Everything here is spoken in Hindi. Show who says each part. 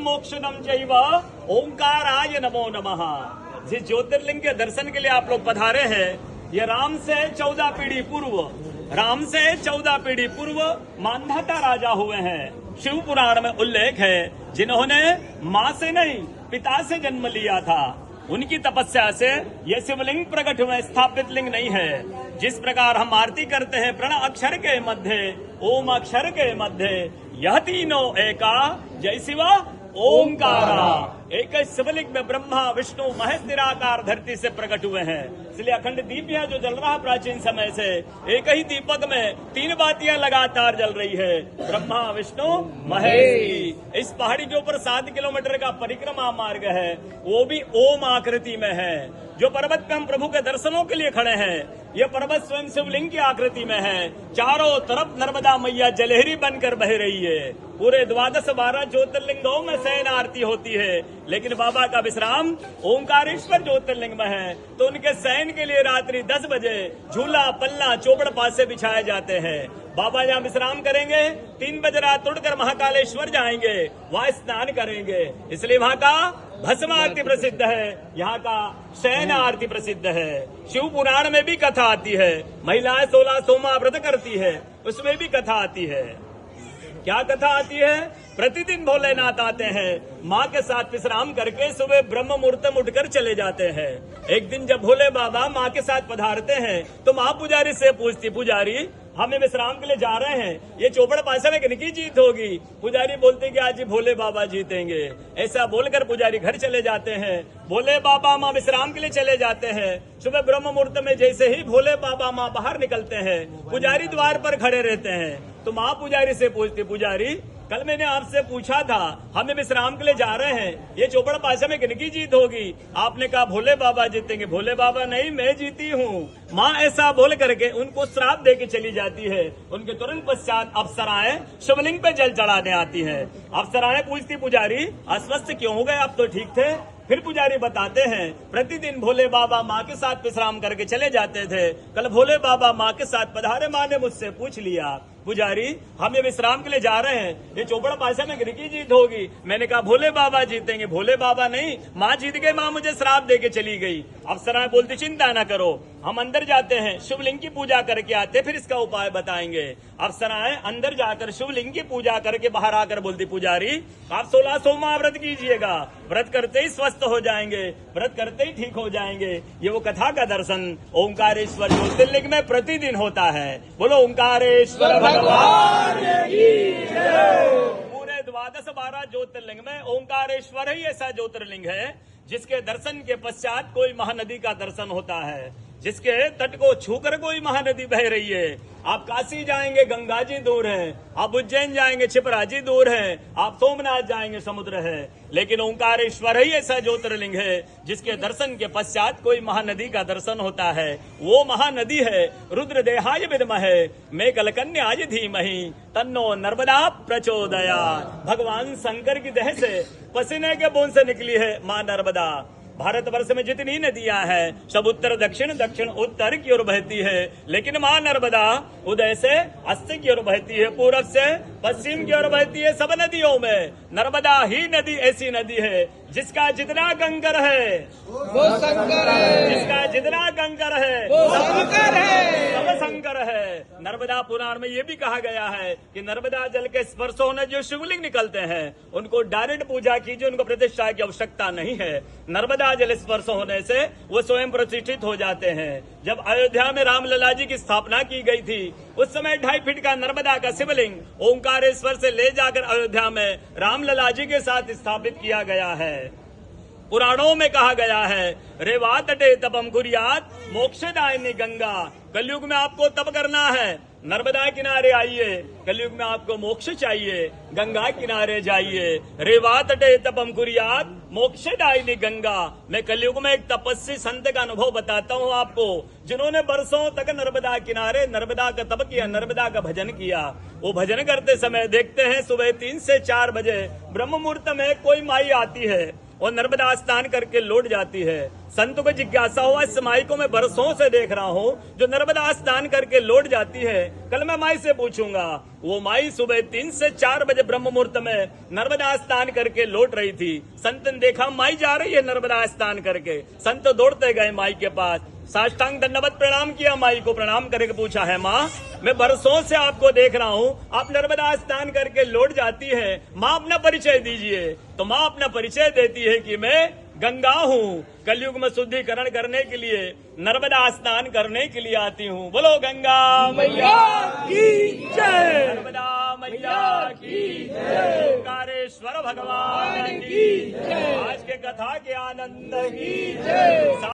Speaker 1: मोक्षदम चैव ओंकाराय नमो नमः। जिस ज्योतिर्लिंग के दर्शन के लिए आप लोग पधारे हैं, ये राम से 14 पीढ़ी पूर्व मांधाता राजा हुए हैं। शिव पुराण में उल्लेख है, जिन्होंने माँ से नहीं पिता से जन्म लिया था, उनकी तपस्या से ये शिवलिंग प्रकट हुए, स्थापित लिंग नहीं है। जिस प्रकार हम आरती करते हैं प्रण अक्षर के मध्य, ओम अक्षर के मध्य, यह तीनों एका जय शिवा ओंकारा। एक शिवलिंग में ब्रह्मा विष्णु महेश निराकार धरती से प्रकट हुए हैं। इसलिए अखंड दीप यहाँ जो जल रहा है प्राचीन समय से, एक ही दीपक में 3 बातियां लगातार जल रही है, ब्रह्मा विष्णु महेश। इस पहाड़ी के ऊपर 7 किलोमीटर का परिक्रमा मार्ग है, वो भी ओम आकृति में है। जो पर्वत पे हम प्रभु के दर्शनों के लिए खड़े हैं, ये पर्वत स्वयं शिवलिंग की आकृति में है। चारों तरफ नर्मदा मैया जलहरी बनकर बह रही है। पूरे 12 ज्योतिर्लिंगों में शयन आरती होती है, लेकिन बाबा का विश्राम ओंकारेश्वर ज्योतिर्लिंग में है। तो उनके शयन के लिए रात्रि 10 बजे झूला पल्ला चौपड़ पासे बिछाए जाते हैं। बाबा यहाँ विश्राम करेंगे, 3 बजे रात उठकर महाकालेश्वर जाएंगे, वहाँ स्नान करेंगे। इसलिए वहाँ का भस्म आरती प्रसिद्ध है, यहाँ का शयन आरती प्रसिद्ध है। शिव पुराण में भी कथा आती है, महिलाएं 16 सोमा व्रत करती है, उसमें भी कथा आती है। क्या कथा आती है? प्रतिदिन भोलेनाथ आते हैं, माँ के साथ विश्राम करके सुबह ब्रह्म मुहूर्त में उठकर चले जाते हैं। एक दिन जब भोले बाबा माँ के साथ पधारते हैं, तो माँ पुजारी से पूछती, पुजारी हमें विश्राम के लिए जा रहे हैं, ये चौपड़ पासे में किनकी जीत होगी? पुजारी बोलते कि आज भोले बाबा जीतेंगे। ऐसा बोलकर पुजारी घर चले जाते हैं। भोले बाबा माँ विश्राम के लिए चले जाते हैं। सुबह ब्रह्म मुहूर्त में जैसे ही भोले बाबा माँ बाहर निकलते हैं, पुजारी द्वार पर खड़े रहते हैं। तो माँ पुजारी से पूछती, पुजारी कल मैंने आपसे पूछा था, हमें विश्राम के लिए जा रहे हैं, ये चौपड़ पासे में किनकी जीत होगी? आपने कहा भोले बाबा जीतेंगे। भोले बाबा नहीं, मैं जीती हूँ। माँ ऐसा बोल करके उनको श्राप दे के चली जाती है। उनके तुरंत पश्चात अप्सराएं शिवलिंग पे जल चढ़ाने आती है। अप्सराएं पूछती, पुजारी अस्वस्थ क्यों हो गए, आप तो ठीक थे? फिर पुजारी बताते हैं, प्रतिदिन भोले बाबा माँ के साथ विश्राम करके चले जाते थे। कल भोले बाबा माँ के साथ पधारे, माँ ने मुझसे पूछ लिया, पुजारी हम ये विश्राम के लिए जा रहे हैं, ये चौपड़ पासे में किनकी जीत होगी? मैंने कहा भोले बाबा जीतेंगे। भोले बाबा नहीं, माँ जीत गई, माँ मुझे श्राप दे के चली गई। अप्सराएं बोलती, चिंता न करो, हम अंदर जाते हैं, शिवलिंग की पूजा करके आते, फिर इसका उपाय बताएंगे। अप्सराएं अंदर जाकर शिवलिंग की पूजा करके बाहर आकर बोलती, पुजारी आप 16 सोमा व्रत कीजिएगा, व्रत करते ही स्वस्थ हो जाएंगे, व्रत करते ही ठीक हो जाएंगे। ये वो कथा का दर्शन ओंकारेश्वर ज्योतिर्लिंग में प्रतिदिन होता है। बोलो ओंकारेश्वर भगवान की जय। पूरे 12 ज्योतिर्लिंग में ओंकारेश्वर ही ऐसा ज्योतिर्लिंग है जिसके दर्शन के पश्चात कोई महानदी का दर्शन होता है, जिसके तट को छूकर कोई महानदी बह रही है। आप काशी जाएंगे, गंगा जी दूर है, आप उज्जैन जाएंगे, क्षिप्रा जी दूर है, आप सोमनाथ जाएंगे, समुद्र है। लेकिन ओंकारेश्वर ही ऐसा ज्योतिर्लिंग है जिसके दर्शन के पश्चात कोई महानदी का दर्शन होता है। वो महानदी है रुद्रदेहाय विद्महे मेघलकन्याय धीमहि तन्नो नर्मदा प्रचोदयात्। भगवान शंकर की देह से पसीने के बूंद से निकली है माँ नर्मदा। भारतवर्ष में जितनी नदियां हैं सब उत्तर दक्षिण दक्षिण उत्तर की ओर बहती है, लेकिन माँ नर्मदा उदय से अस्त की ओर बहती है, पूरब से पश्चिम की ओर बहती है। सब नदियों में नर्मदा ही नदी ऐसी नदी है जिसका जितना कंकर है
Speaker 2: वो शंकर है,
Speaker 1: जिसका जितना कंकर है
Speaker 2: वो शंकर है,
Speaker 1: सब शंकर है। नर्मदा पुराण में ये भी कहा गया है कि नर्मदा जल के स्पर्श होने जो शिवलिंग निकलते हैं उनको डायरेक्ट पूजा कीजिए, उनको प्रतिष्ठा की आवश्यकता नहीं है। नर्मदा जल स्पर्श होने से वो स्वयं प्रतिष्ठित हो जाते हैं। जब अयोध्या में रामलला जी की स्थापना की गई थी, उस समय 2.5 फीट का नर्मदा का शिवलिंग ओंकारेश्वर से ले जाकर अयोध्या में रामलला जी के साथ स्थापित किया गया है। पुराणों में कहा गया है, रेवा तटे तपम कुर्यात मोक्षदायिनी गंगा। कलयुग में आपको तप करना है, नर्मदा किनारे आइए। कलयुग में आपको मोक्ष चाहिए, गंगा किनारे जाइए। रेवा तटे तपम कुर्यात मोक्षदायिनी गंगा। मैं कलयुग में एक तपस्वी संत का अनुभव बताता हूँ आपको, जिन्होंने बरसों तक नर्मदा किनारे नर्मदा का तप किया, नर्मदा का भजन किया। वो भजन करते समय देखते हैं सुबह 3 से 4 बजे ब्रह्म मुहूर्त में कोई माई आती है, और नर्मदा स्नान करके लौट जाती है। संत को जिज्ञासा हुआ, इस माई को मैं बरसों से देख रहा हूँ जो नर्मदा स्नान करके लौट जाती है, कल मैं माई से पूछूंगा। वो माई सुबह 3 से 4 बजे ब्रह्म मुहूर्त में नर्मदा स्नान करके लौट रही थी। संत ने देखा माई जा रही है नर्मदा स्नान करके। संत दौड़ते गए माई के पास, साष्टांग दंडवत प्रणाम किया, माई को प्रणाम करके पूछा, है माँ मैं बरसों से आपको देख रहा हूँ, आप नर्मदा स्नान करके लौट जाती है, माँ अपना परिचय दीजिए। तो माँ अपना परिचय देती है कि मैं गंगा हूँ, कलयुग में शुद्धिकरण करने के लिए नर्मदा स्नान करने के लिए आती हूँ। बोलो गंगा मैया की जय, नर्मदा मैया की जय, ओंकारेश्वर भगवान की जय, आज के कथा के आनंद की जय।